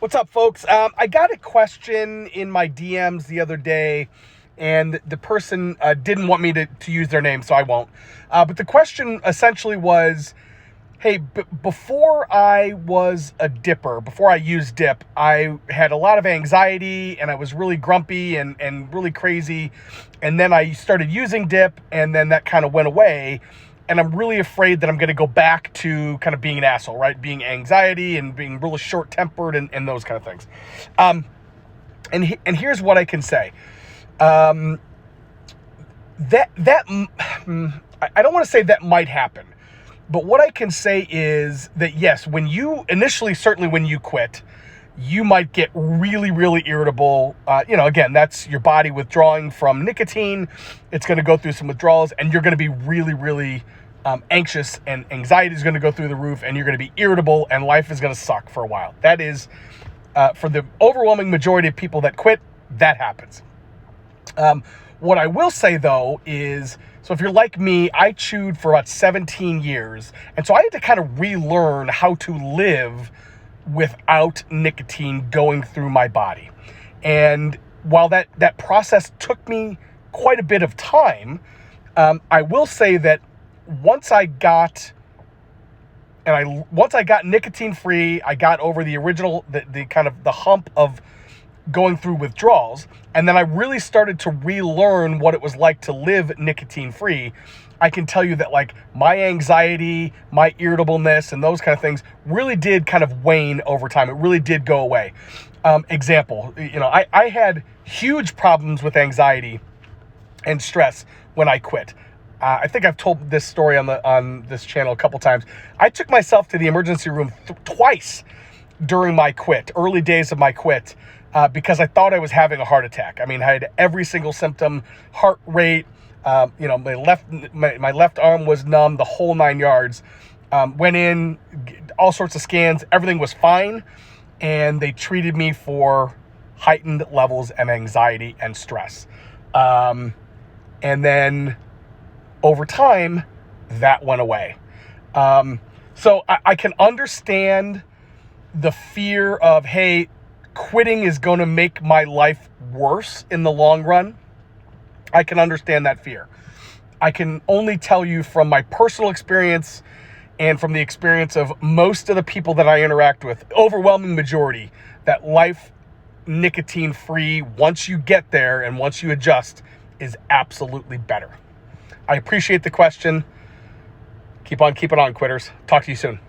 What's up, folks? I got a question in my DMs the other day, and the person didn't want me to use their name, so I won't. But the question essentially was, hey, before I was a dipper, before I used dip, I had a lot of anxiety, and I was really grumpy and really crazy. And then I started using dip, and then that kind of went away. And I'm really afraid that I'm going to go back to kind of being an asshole, right? Being anxiety and being really short-tempered and those kind of things. And here's what I can say. I don't want to say that might happen, but what I can say is that yes, when you initially, certainly when you quit, you might get really, really irritable. Again, that's your body withdrawing from nicotine. It's going to go through some withdrawals, and you're going to be really, really anxious, and anxiety is going to go through the roof, and you're going to be irritable, and life is going to suck for a while. That is, for the overwhelming majority of people that quit, that happens. What I will say, though, is, so if you're like me, I chewed for about 17 years, and so I had to kind of relearn how to live without nicotine going through my body. And while that process took me quite a bit of time, I will say that once I got nicotine free, I got over the original, the kind of the hump of going through withdrawals, and then I really started to relearn what it was like to live nicotine free. I can tell you that, like, my anxiety, my irritableness, and those kind of things really did kind of wane over time. It really did go away. Example, I had huge problems with anxiety and stress when I quit. I think I've told this story on this channel a couple times. I took myself to the emergency room twice during my quit, early days of my quit, because I thought I was having a heart attack. I mean, I had every single symptom, heart rate, my left arm was numb, the whole 9 yards. Went in, all sorts of scans, everything was fine, and they treated me for heightened levels of anxiety and stress. And then over time, that went away. So I can understand the fear of, hey, quitting is going to make my life worse in the long run. I can understand that fear. I can only tell you from my personal experience and from the experience of most of the people that I interact with, overwhelming majority, that life nicotine-free, once you get there and once you adjust, is absolutely better. I appreciate the question. Keep on keeping on, quitters. Talk to you soon.